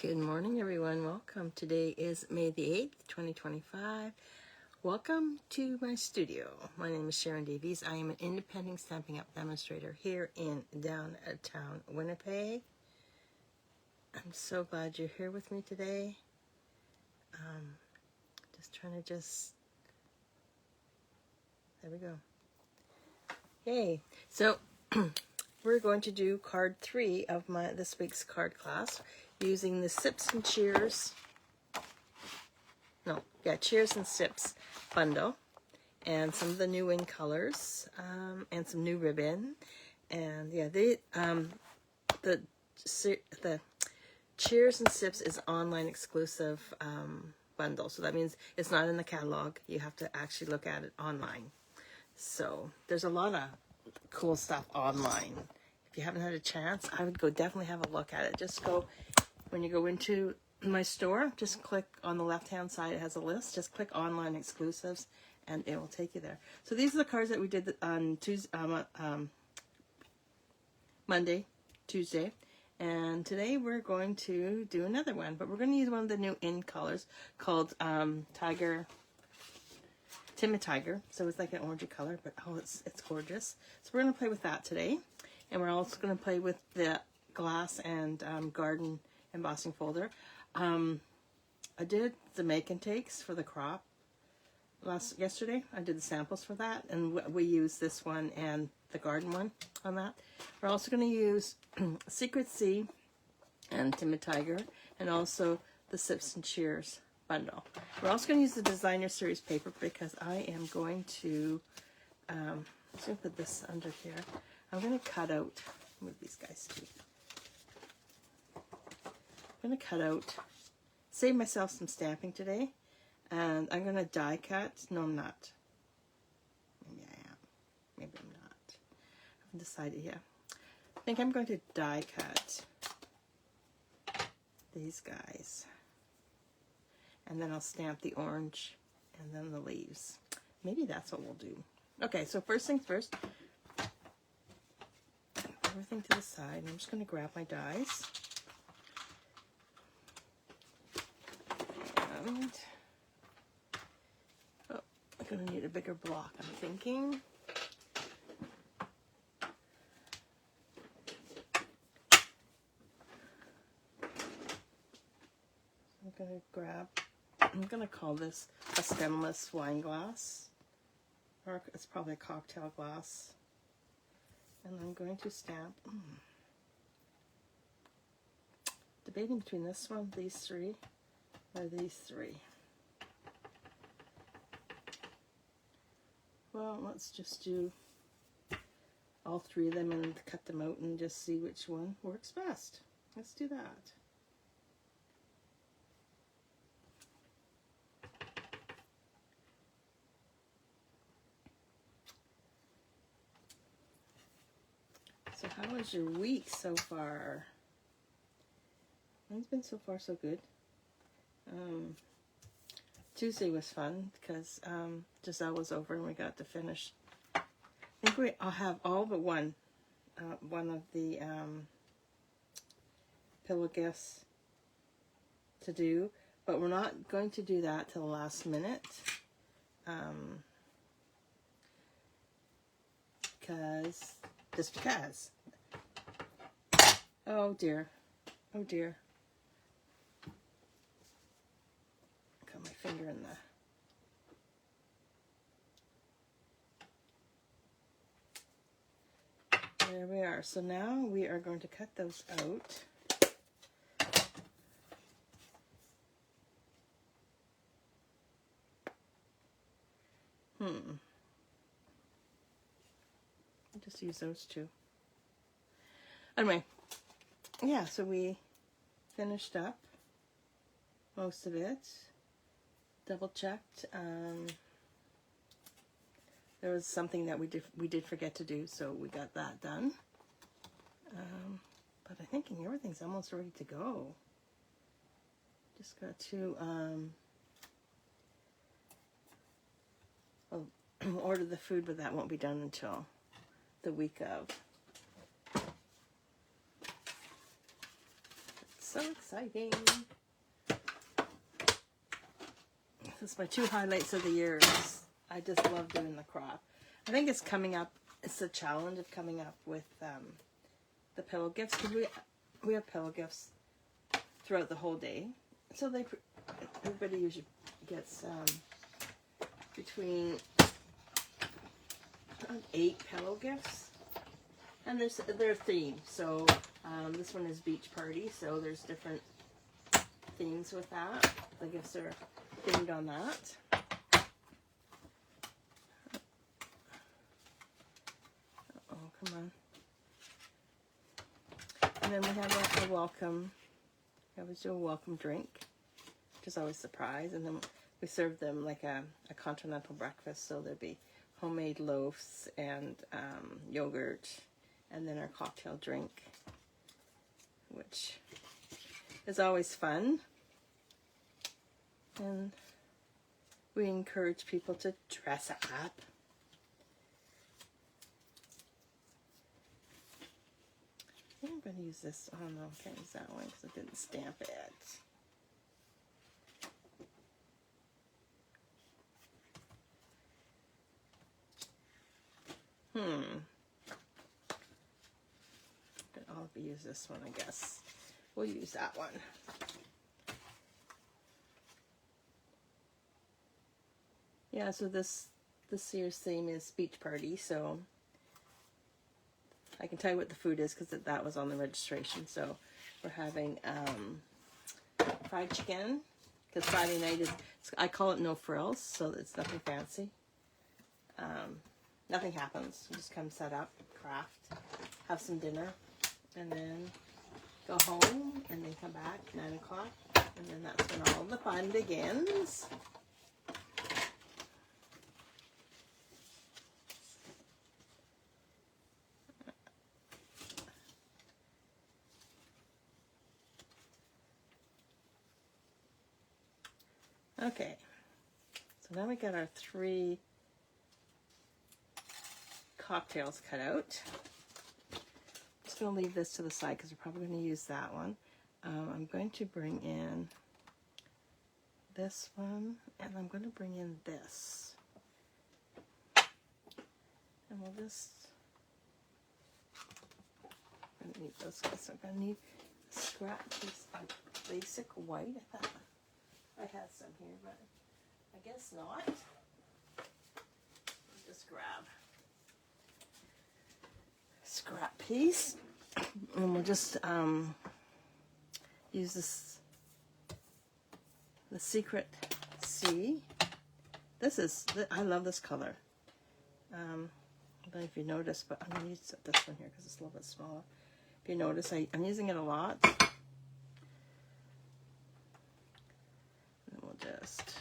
Good morning, everyone. Welcome. Today is May the 8th, 2025. Welcome to my studio. My name is Sharon Davies. I am an independent Stampin' Up! Demonstrator here in downtown Winnipeg. I'm so glad you're here with me today. There we go. Yay. So, we're going to do card 3 of this week's card class using the Sips and Cheers. Cheers and Sips bundle, and some of the new in colors, and some new ribbon, and the Cheers and Sips is online exclusive bundle, so that means it's not in the catalog. You have to actually look at it online. So there's a lot of cool stuff online. If you haven't had a chance, I would definitely have a look at it. Just go, when you go into my store, just click on the left hand side. It has a list. Just click online exclusives and it will take you there. So these are the cards that we did on Monday, Tuesday, and today we're going to do another one, but we're going to use one of the new in colors called Timid Tiger. So it's like an orangey color, but it's gorgeous. So we're going to play with that today, and we're also going to play with the Glass and Garden Embossing Folder. I did the make and takes for the crop yesterday. I did the samples for that, and we used this one and the garden one on that. We're also going to use Secret Sea and Timid Tiger, and also the Sips and Cheers bundle. We're also going to use the Designer Series paper because I am going to, I'm just going to put this under here. I'm going to cut out, move these guys too. I'm going to cut out, save myself some stamping today, and I'm going to die cut. No, I'm not. Maybe I am. Maybe I'm not. I haven't decided yet. I think I'm going to die cut these guys, and then I'll stamp the orange and then the leaves. Maybe that's what we'll do. Okay, so first things first, everything to the side. I'm just going to grab my dies. And, I'm going to need a bigger block, I'm thinking. I'm going to call this a stemless wine glass, or it's probably a cocktail glass. And I'm going to stamp, debating between this one, these three, or these three. Well, let's just do all three of them and cut them out and just see which one works best. Let's do that. So how was your week so far? Mine's been so far so good. Tuesday was fun because Giselle was over and we got to finish. I think I'll have all but one of the pillow gifts to do, but we're not going to do that till the last minute. Just because. Oh dear. Oh dear. Got my finger in the... There we are. So now we are going to cut those out. I'll just use those two. Anyway, yeah, so we finished up most of it. Double checked. There was something that we did forget to do, so we got that done. But I think everything's almost ready to go. Just got to order the food, but that won't be done until the week of. Let's So exciting. This is my 2 highlights of the year. I just love doing the craft. I think it's coming up. It's a challenge of coming up with the pillow gifts, because we have pillow gifts throughout the whole day. So everybody usually gets between 8 pillow gifts, and they're themed. So this one is beach party, so there's different themes with that. The gifts are themed on that. Oh, come on. And then we have a welcome. We always do a welcome drink, which is always a surprise. And then we serve them like a continental breakfast. So there'll be homemade loaves and yogurt, and then our cocktail drink, which is always fun. And we encourage people to dress up. I think I'm going to use this. Oh no, I can't use that one because I didn't stamp it. I'll use this one, I guess. We'll use that one. Yeah, so this year's theme is beach party, so I can tell you what the food is because that was on the registration. So we're having fried chicken, because Friday night is, I call it no frills, so it's nothing fancy. Nothing happens. You just come set up, craft, have some dinner, and then go home, and then come back 9 o'clock, and then that's when all the fun begins. Okay, so now we got our 3 cocktails cut out. I'm just going to leave this to the side because we're probably going to use that one. I'm going to bring in this one, and I'm going to bring in this. And we'll just, I'm going to need those guys. I'm going to need a scrap piece of basic white. I thought I had some here, but I guess not. I'll just grab a scrap piece, and we'll just use this, the Secret C. This is, I love this color. I don't know if you noticed, but I'm going to use this one here because it's a little bit smaller. If you notice, I'm using it a lot. Just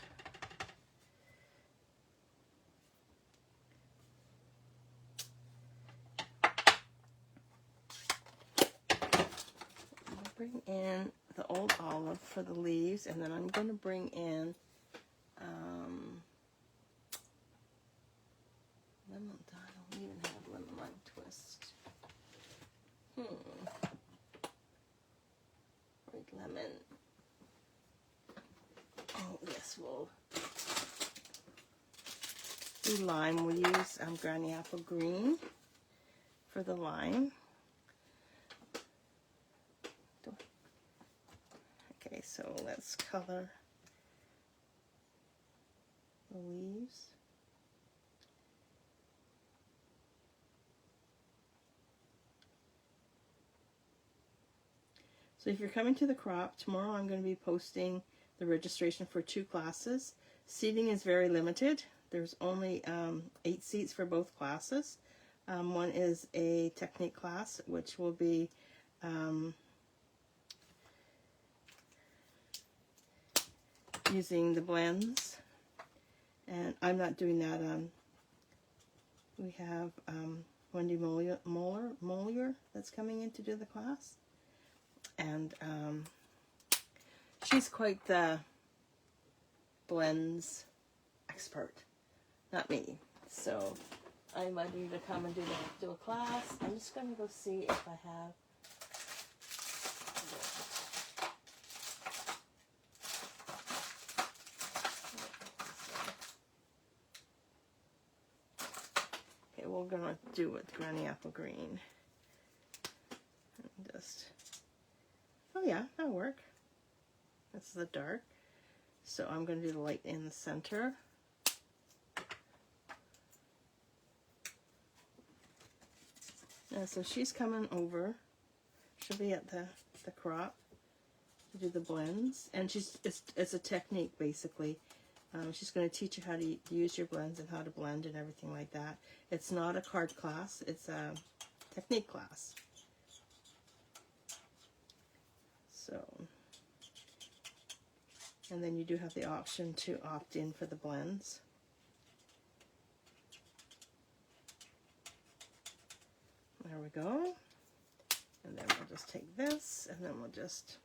bring in the old olive for the leaves, and then I'm going to bring in lemon. I don't even have lemon twist. White lemon. Oh, yes, we'll do lime. We'll use Granny Apple Green for the lime. Okay, so let's color the leaves. So if you're coming to the crop, tomorrow I'm going to be posting the registration for 2 classes. Seating is very limited. There's only 8 seats for both classes. One is a technique class, which will be using the blends, and I'm not doing that. We have Wendy Molier that's coming in to do the class, and she's quite the blends expert, not me. So I invited her to come and do a class. I'm just going to go see if I have going to do with Granny Apple Green. And just, oh yeah, that'll work. This is the dark. So I'm going to do the light in the center. Yeah, so she's coming over. She'll be at the crop to do the blends. And it's a technique, basically. She's going to teach you how to use your blends and how to blend and everything like that. It's not a card class. It's a technique class. So, and then you do have the option to opt in for the blends. There we go. And then we'll just take this, and then we'll just,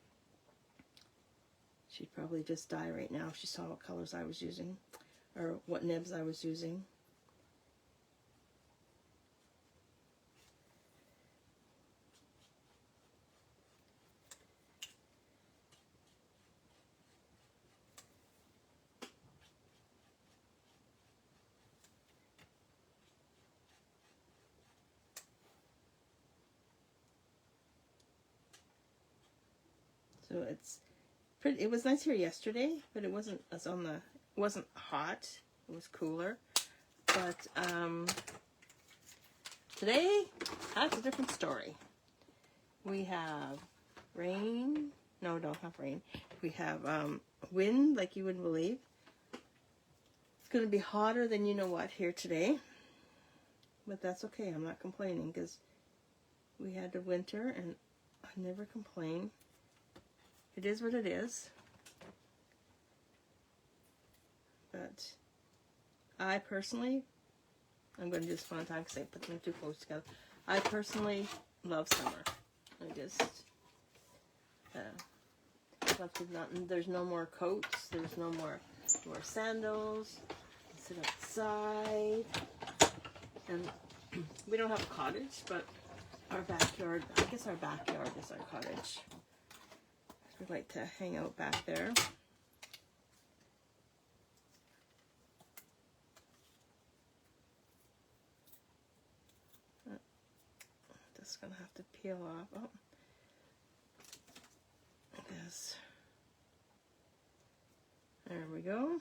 she'd probably just die right now if she saw what colors I was using, or what nibs I was using. So it's pretty. It was nice here yesterday, but it wasn't as on the. It wasn't hot. It was cooler. But today, that's a different story. We have rain. No, don't have rain. We have wind, like you wouldn't believe. It's going to be hotter than you know what here today. But that's okay. I'm not complaining because we had a winter, and I never complain. It is what it is. But I personally, I'm going to do this one time because I put them too close together. I personally love summer. I just love to not. There's no more coats. There's no more sandals. Sit outside, and we don't have a cottage, but our backyard. I guess our backyard is our cottage. We like to hang out back there. Just gonna have to peel off. Oh, this. There we go.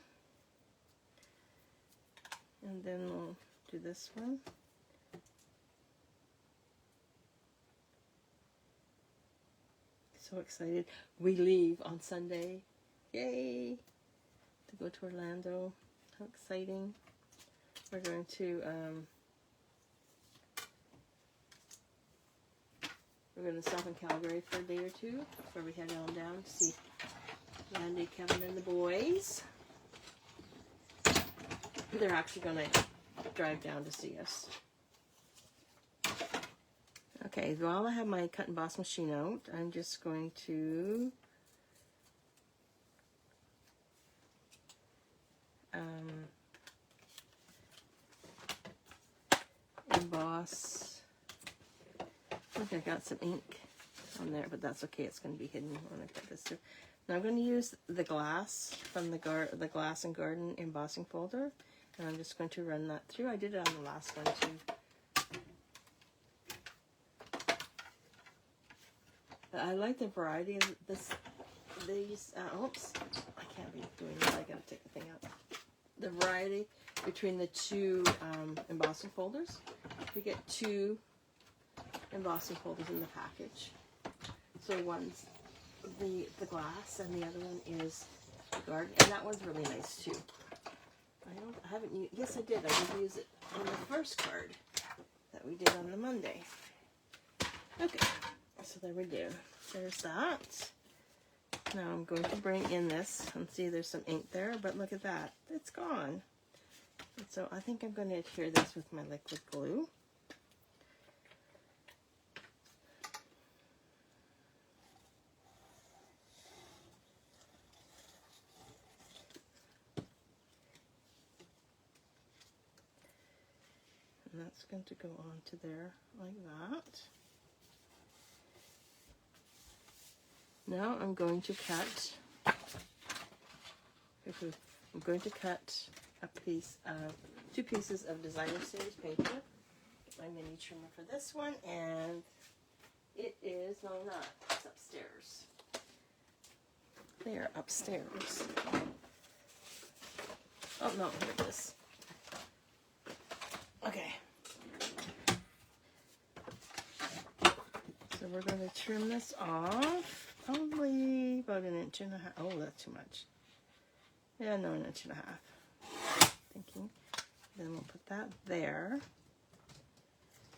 And then we'll do this one. So excited. We leave on Sunday. Yay! To go to Orlando. How exciting. We're going to stop in Calgary for a day or two before we head on down to see Randy, Kevin, and the boys. They're actually going to drive down to see us. Okay, while I have my cut and emboss machine out, I'm just going to emboss. I think I got some ink on there, but that's okay. It's going to be hidden when I put this through. Now I'm going to use the glass from the Glass and Garden embossing folder, and I'm just going to run that through. I did it on the last one too. I like the variety of these. Oops, I can't be doing that. I gotta take the thing out. The variety between the two embossing folders. You get two embossing folders in the package. So one's the glass, and the other one is the garden, and that one's really nice too. I haven't used. Yes, I did. I did use it on the first card that we did on the Monday. Okay. So there we go. There's that. Now I'm going to bring in this and see there's some ink there, but look at that. It's gone. And so I think I'm going to adhere this with my liquid glue. And that's going to go onto there like that. Now I'm going to cut. I'm going to cut a piece of 2 pieces of designer series paper. my mini trimmer for this one, and it is, no not, it's upstairs. They are upstairs. Oh no, here it is. Okay. So we're going to trim this off, probably about 1.5 inches. Oh, that's too much. Yeah, no, 1.5 inches. Thinking. Then we'll put that there.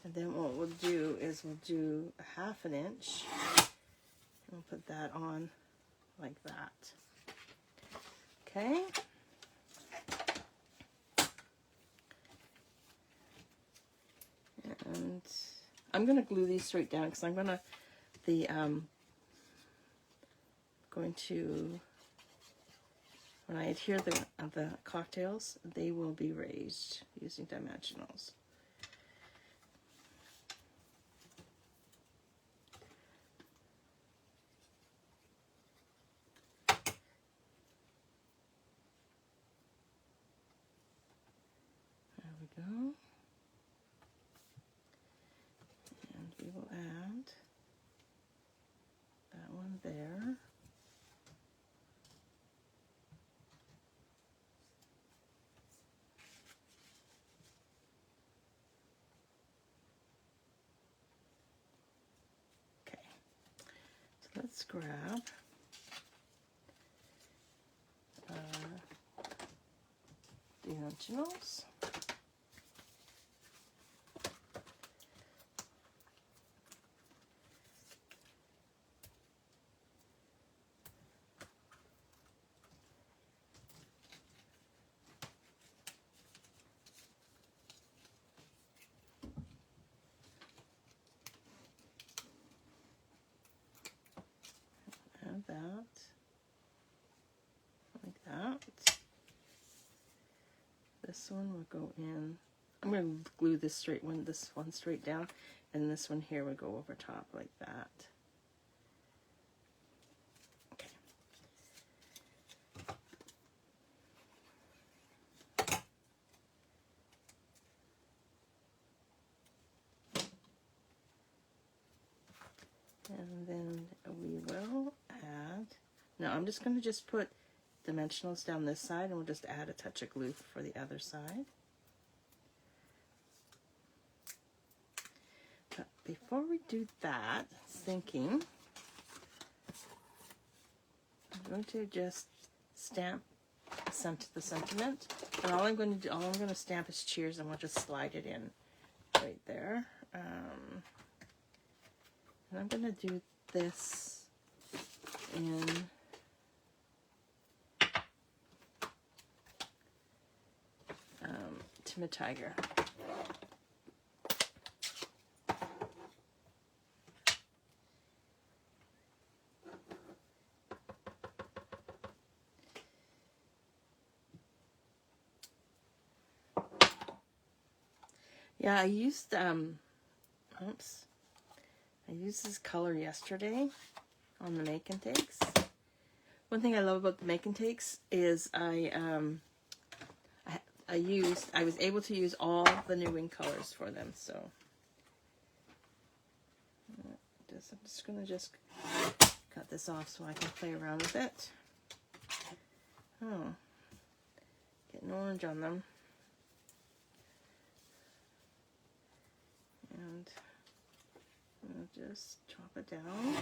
And then what we'll do is we'll do 1/2 inch. And we'll put that on like that. Okay. And I'm going to glue these straight down because I'm going to, when I adhere the cocktails, they will be raised using dimensionals. There we go. And we will add that one there. Okay, so let's grab dimensionals. Add that, like that. This one will go in. I'm going to glue this one straight down, and this one here will go over top like that. Okay. And then we will add, now I'm just going to put dimensionals down this side, and we'll just add a touch of glue for the other side. But before we do that, thinking I'm going to just stamp the sentiment, and all I'm going to stamp is cheers, and we'll just slide it in right there. And I'm going to do this in Timid Tiger. Yeah, I used this color yesterday on the make and takes. One thing I love about the make and takes is I was able to use all the new wing colors for them, so I'm just gonna cut this off so I can play around with it. Oh, getting orange on them. And I'll just chop it down.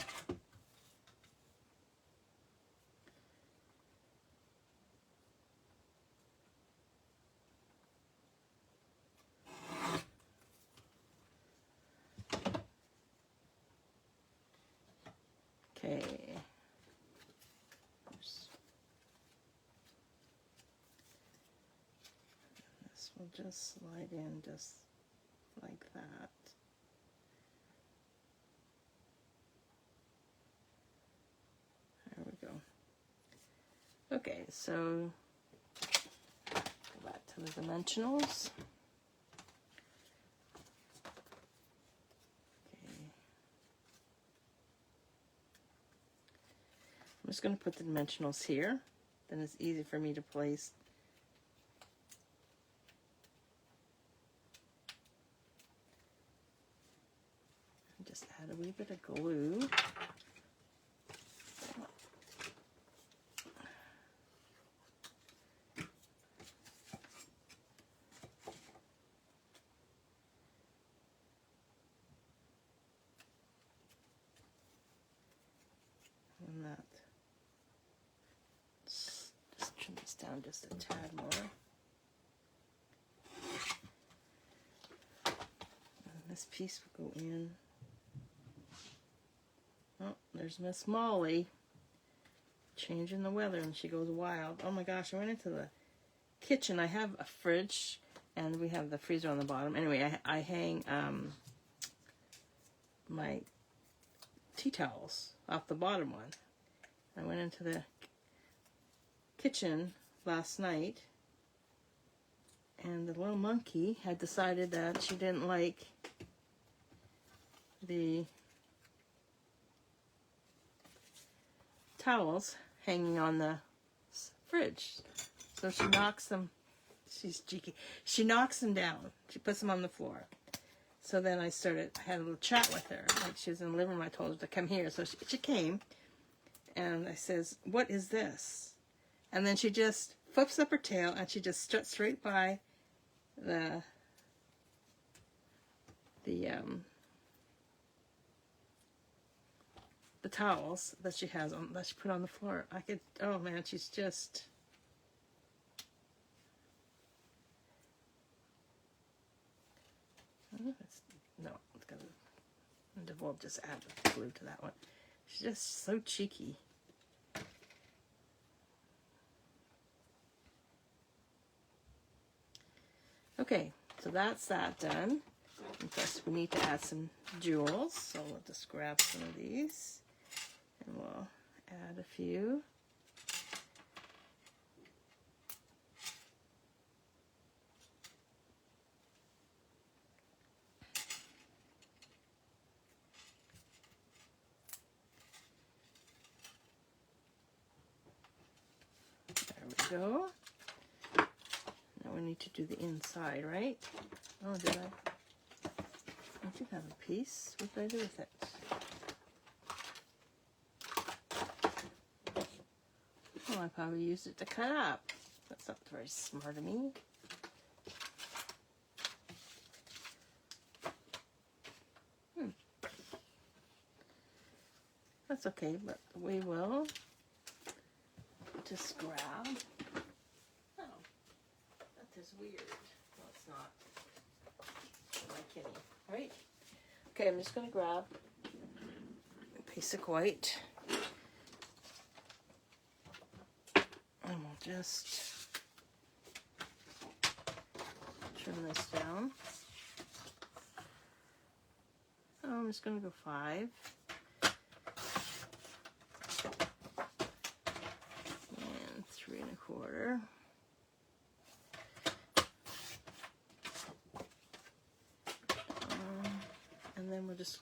Okay. This will just slide in just like that. There we go. Okay, so go back to the dimensionals. I'm just going to put the dimensionals here, then it's easy for me to place. bit of glue. And that. Just trim this down just a tad more. And this piece will go in. Oh, there's Miss Molly changing the weather, and she goes wild. Oh my gosh, I went into the kitchen. I have a fridge, and we have the freezer on the bottom. Anyway, I hang my tea towels off the bottom one. I went into the kitchen last night, and the little monkey had decided that she didn't like the towels hanging on the fridge. So she knocks them, she's cheeky, she knocks them down. She puts them on the floor. So then I had a little chat with her. Like, she was in the living room. I told her to come here. So she came, and I says, "What is this?" And then she just flips up her tail, and she just struts right by the towels that she has on, that she put on the floor. I could, oh man, she's just, it's gonna, we'll just add the glue to that one. She's just so cheeky. Okay, so that's that done. And plus we need to add some jewels, so we'll just grab some of these and we'll add a few. There we go. Now we need to do the inside, right? Oh, did I do have a piece. What did I do with it? Oh, I probably used it to cut up. That's not very smart of me. That's okay, but we will just grab. Oh, that is weird. No, it's not. Am I kidding? Right? Okay, I'm just going to grab a piece of white. And we'll just trim this down. So I'm just going to go 5. And 3 1/4. And then we'll just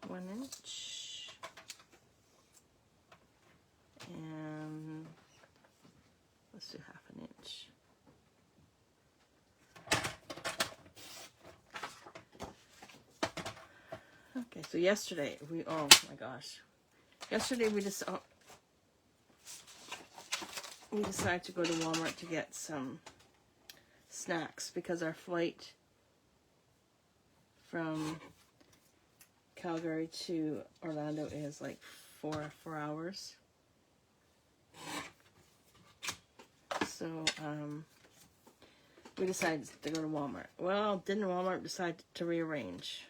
one inch, and let's do 1/2 inch. Okay, so yesterday oh my gosh, yesterday we decided to go to Walmart to get some snacks because our flight from Calgary to Orlando is like 4 hours. So we decided to go to Walmart. Well, didn't Walmart decide to rearrange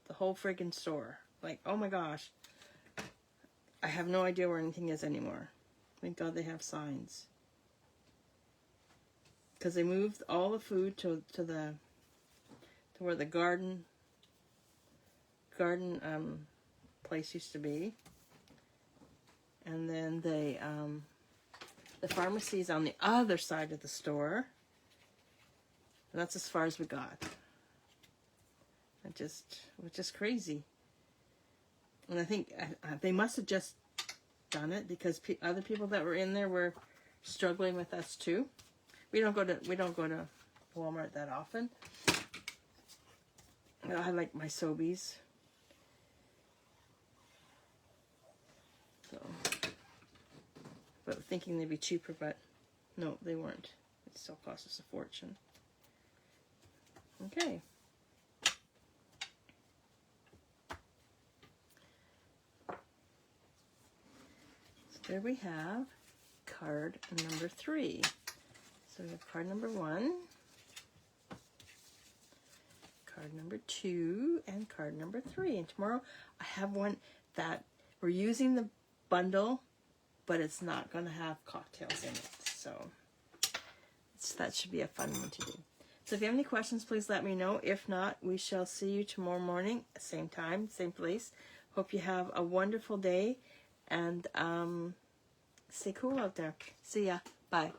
the whole friggin' store? Like, oh my gosh, I have no idea where anything is anymore. Thank God they have signs. Because they moved all the food to where the garden place used to be, and then the pharmacy is on the other side of the store. And that's as far as we got. Which is crazy. And I think they must have just done it because other people that were in there were struggling with us too. We don't go to Walmart that often. I like my Sobeys. So, but thinking they'd be cheaper, but no, they weren't. It still cost us a fortune. Okay. So there we have card number 3. So we have card number 1, card number 2, and card number 3. And tomorrow I have one that we're using the bundle, but it's not going to have cocktails in it. So that should be a fun one to do. So if you have any questions, please let me know. If not, we shall see you tomorrow morning, same time, same place. Hope you have a wonderful day, and stay cool out there. See ya. Bye.